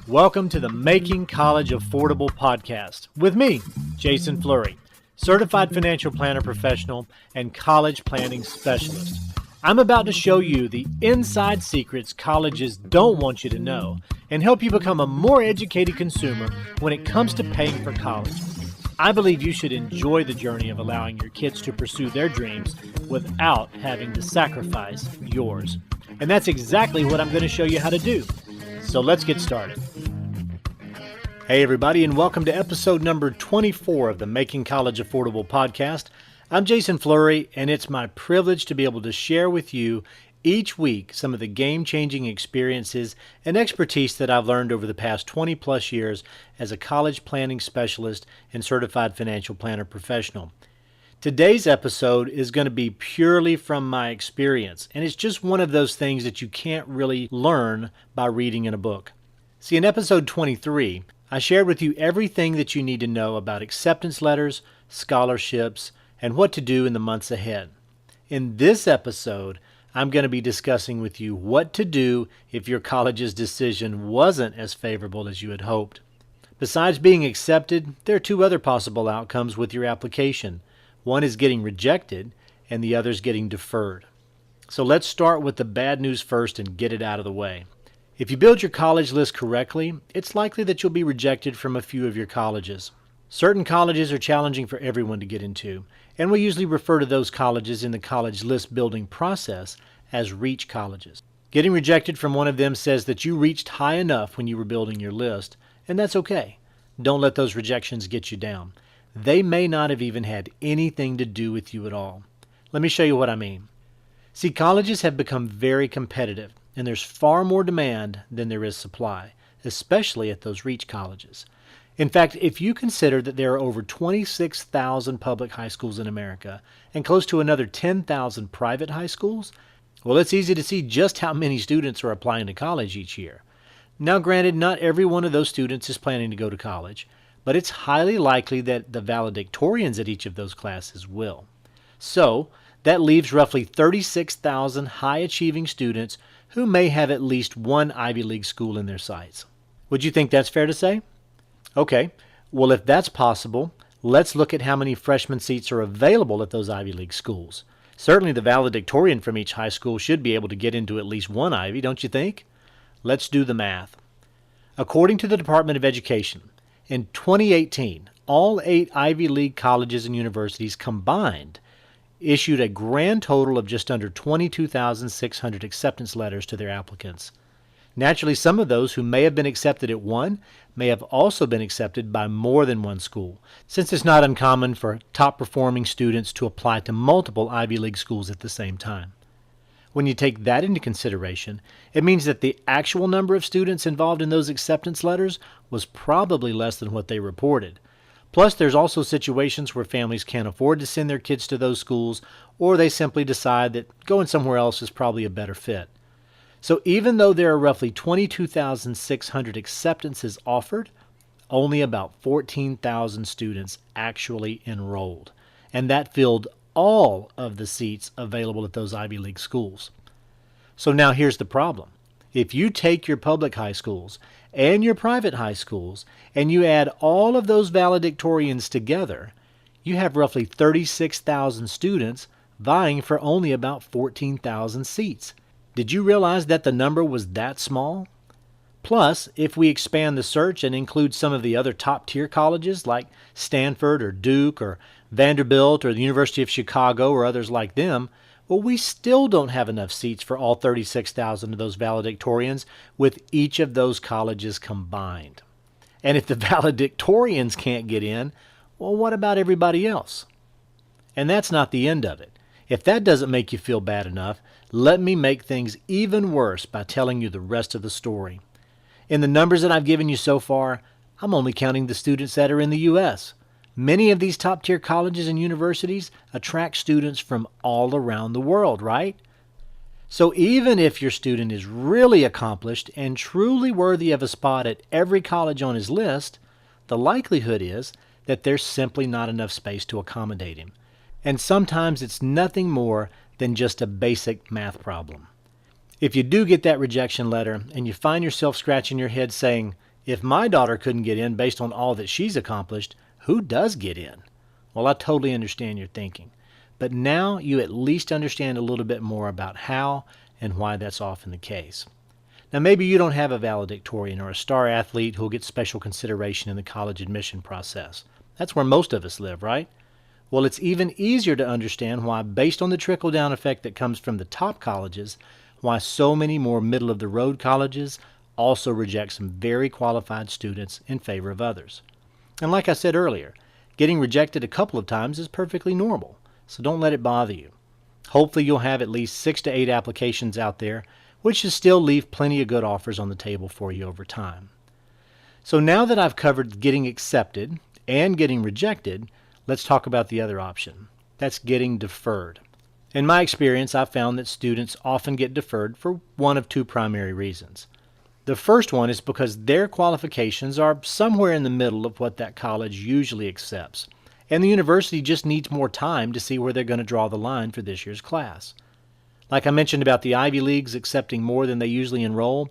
Welcome to the Making College Affordable podcast with me, Jason Fleury, certified financial planner professional and college planning specialist. I'm about to show you the inside secrets colleges don't want you to know and help you become a more educated consumer when it comes to paying for college. I believe you should enjoy the journey of allowing your kids to pursue their dreams without having to sacrifice yours. And that's exactly what I'm going to show you how to do. So let's get started. Hey everybody, and welcome to episode number 24 of the Making College Affordable podcast. I'm Jason Fleury, and it's my privilege to be able to share with you each week some of the game-changing experiences and expertise that I've learned over the past 20 plus years as a college planning specialist and certified financial planner professional. Today's episode is going to be purely from my experience, and it's just one of those things that you can't really learn by reading in a book. See, in episode 23, I shared with you everything that you need to know about acceptance letters, scholarships, and what to do in the months ahead. In this episode, I'm going to be discussing with you what to do if your college's decision wasn't as favorable as you had hoped. Besides being accepted, there are two other possible outcomes with your application. One is getting rejected, and the other is getting deferred. So let's start with the bad news first and get it out of the way. If you build your college list correctly, it's likely that you'll be rejected from a few of your colleges. Certain colleges are challenging for everyone to get into, and we usually refer to those colleges in the college list building process as reach colleges. Getting rejected from one of them says that you reached high enough when you were building your list, and that's okay. Don't let those rejections get you down. They may not have even had anything to do with you at all. Let me show you what I mean. See, colleges have become very competitive, and there's far more demand than there is supply, especially at those reach colleges. In fact, if you consider that there are over 26,000 public high schools in America and close to another 10,000 private high schools, well, it's easy to see just how many students are applying to college each year. Now, granted, not every one of those students is planning to go to college, but it's highly likely that the valedictorians at each of those classes will. So, that leaves roughly 36,000 high-achieving students who may have at least one Ivy League school in their sights. Would you think that's fair to say? Okay, well, if that's possible, let's look at how many freshman seats are available at those Ivy League schools. Certainly the valedictorian from each high school should be able to get into at least one Ivy, don't you think? Let's do the math. According to the Department of Education, in 2018, all 8 Ivy League colleges and universities combined issued a grand total of just under 22,600 acceptance letters to their applicants. Naturally, some of those who may have been accepted at one may have also been accepted by more than one school, since it's not uncommon for top-performing students to apply to multiple Ivy League schools at the same time. When you take that into consideration, it means that the actual number of students involved in those acceptance letters was probably less than what they reported. Plus, there's also situations where families can't afford to send their kids to those schools, or they simply decide that going somewhere else is probably a better fit. So even though there are roughly 22,600 acceptances offered, only about 14,000 students actually enrolled, and that filled all of the seats available at those Ivy League schools. So now here's the problem. If you take your public high schools and your private high schools and you add all of those valedictorians together, you have roughly 36,000 students vying for only about 14,000 seats. Did you realize that the number was that small? Plus, if we expand the search and include some of the other top-tier colleges like Stanford or Duke or Vanderbilt or the University of Chicago or others like them, well, we still don't have enough seats for all 36,000 of those valedictorians with each of those colleges combined. And if the valedictorians can't get in, well, what about everybody else? And that's not the end of it. If that doesn't make you feel bad enough, let me make things even worse by telling you the rest of the story. In the numbers that I've given you so far, I'm only counting the students that are in the U.S. Many of these top-tier colleges and universities attract students from all around the world, right? So even if your student is really accomplished and truly worthy of a spot at every college on his list, the likelihood is that there's simply not enough space to accommodate him. And sometimes it's nothing more than just a basic math problem. If you do get that rejection letter and you find yourself scratching your head saying, If my daughter couldn't get in based on all that she's accomplished, who does get in? Well, I totally understand your thinking, but now you at least understand a little bit more about how and why that's often the case. Now, maybe you don't have a valedictorian or a star athlete who'll get special consideration in the college admission process. That's where most of us live, right? Well, it's even easier to understand why, based on the trickle-down effect that comes from the top colleges, why so many more middle-of-the-road colleges also reject some very qualified students in favor of others. And like I said earlier, getting rejected a couple of times is perfectly normal, so don't let it bother you. Hopefully you'll have at least 6 to 8 applications out there, which should still leave plenty of good offers on the table for you over time. So now that I've covered getting accepted and getting rejected, let's talk about the other option. That's getting deferred. In my experience, I've found that students often get deferred for one of two primary reasons. The first one is because their qualifications are somewhere in the middle of what that college usually accepts, and the university just needs more time to see where they're going to draw the line for this year's class. Like I mentioned about the Ivy Leagues accepting more than they usually enroll,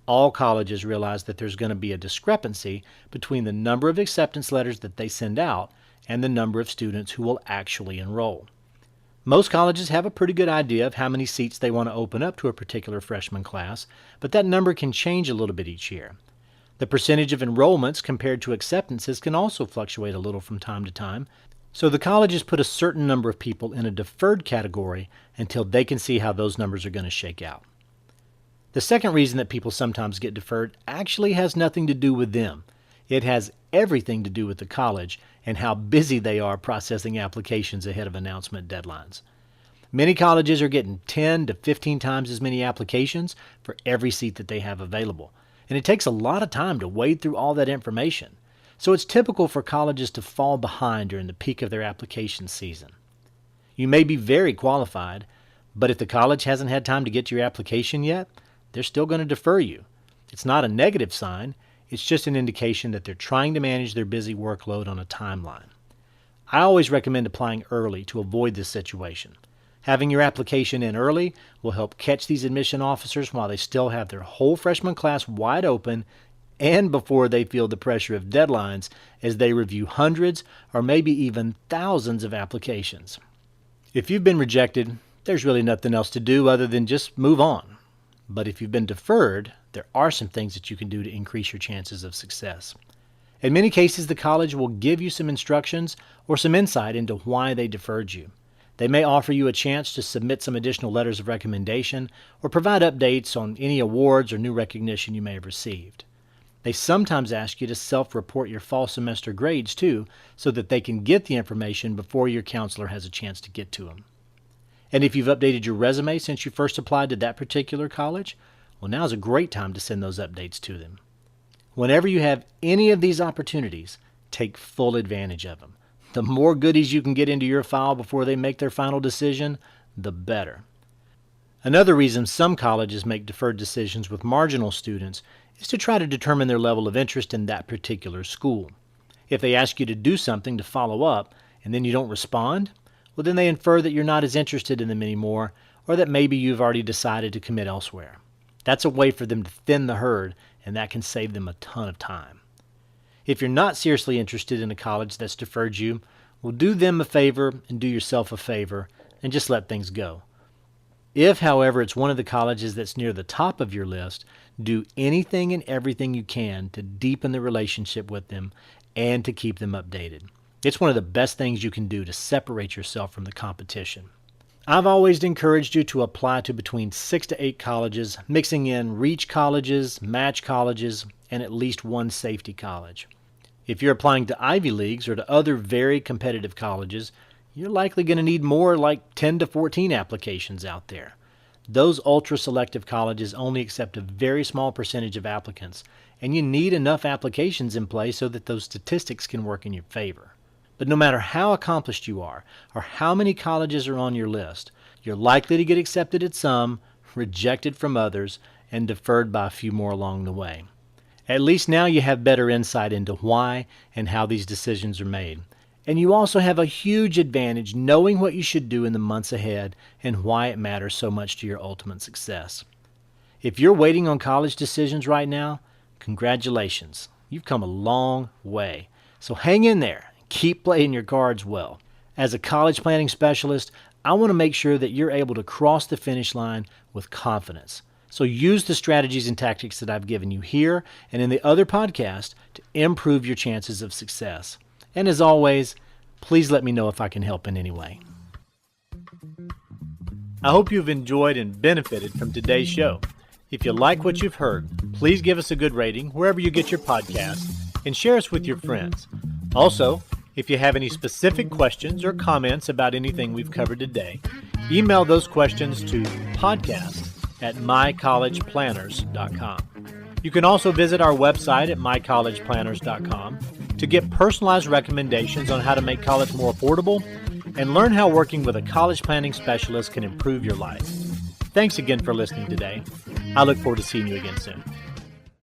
all colleges realize that there's going to be a discrepancy between the number of acceptance letters that they send out and the number of students who will actually enroll. Most colleges have a pretty good idea of how many seats they want to open up to a particular freshman class, but that number can change a little bit each year. The percentage of enrollments compared to acceptances can also fluctuate a little from time to time, so the colleges put a certain number of people in a deferred category until they can see how those numbers are going to shake out. The second reason that people sometimes get deferred actually has nothing to do with them. It has everything to do with the college and how busy they are processing applications ahead of announcement deadlines. Many colleges are getting 10 to 15 times as many applications for every seat that they have available, and it takes a lot of time to wade through all that information. So it's typical for colleges to fall behind during the peak of their application season. You may be very qualified, but if the college hasn't had time to get to your application yet, they're still going to defer you. It's not a negative sign. It's just an indication that they're trying to manage their busy workload on a timeline. I always recommend applying early to avoid this situation. Having your application in early will help catch these admission officers while they still have their whole freshman class wide open and before they feel the pressure of deadlines as they review hundreds or maybe even thousands of applications. If you've been rejected, there's really nothing else to do other than just move on. But if you've been deferred, there are some things that you can do to increase your chances of success. In many cases, the college will give you some instructions or some insight into why they deferred you. They may offer you a chance to submit some additional letters of recommendation or provide updates on any awards or new recognition you may have received. They sometimes ask you to self-report your fall semester grades too, so that they can get the information before your counselor has a chance to get to them. And if you've updated your resume since you first applied to that particular college, well, now's a great time to send those updates to them. Whenever you have any of these opportunities, take full advantage of them. The more goodies you can get into your file before they make their final decision, the better. Another reason some colleges make deferred decisions with marginal students is to try to determine their level of interest in that particular school. If they ask you to do something to follow up and then you don't respond, well, then they infer that you're not as interested in them anymore, or that maybe you've already decided to commit elsewhere. That's a way for them to thin the herd, and that can save them a ton of time. If you're not seriously interested in a college that's deferred you, well, do them a favor and do yourself a favor, and just let things go. If, however, it's one of the colleges that's near the top of your list, do anything and everything you can to deepen the relationship with them and to keep them updated. It's one of the best things you can do to separate yourself from the competition. I've always encouraged you to apply to between 6 to 8 colleges, mixing in reach colleges, match colleges, and at least one safety college. If you're applying to Ivy Leagues or to other very competitive colleges, you're likely going to need more like 10 to 14 applications out there. Those ultra-selective colleges only accept a very small percentage of applicants, and you need enough applications in place so that those statistics can work in your favor. But no matter how accomplished you are or how many colleges are on your list, you're likely to get accepted at some, rejected from others, and deferred by a few more along the way. At least now you have better insight into why and how these decisions are made. And you also have a huge advantage knowing what you should do in the months ahead and why it matters so much to your ultimate success. If you're waiting on college decisions right now, congratulations. You've come a long way. So hang in there. Keep playing your cards well. As a college planning specialist, I want to make sure that you're able to cross the finish line with confidence. So use the strategies and tactics that I've given you here and in the other podcast to improve your chances of success. And as always, please let me know if I can help in any way. I hope you've enjoyed and benefited from today's show. If you like what you've heard, please give us a good rating wherever you get your podcasts and share us with your friends. Also, if you have any specific questions or comments about anything we've covered today, email those questions to podcast@mycollegeplanners.com. You can also visit our website at mycollegeplanners.com to get personalized recommendations on how to make college more affordable and learn how working with a college planning specialist can improve your life. Thanks again for listening today. I look forward to seeing you again soon.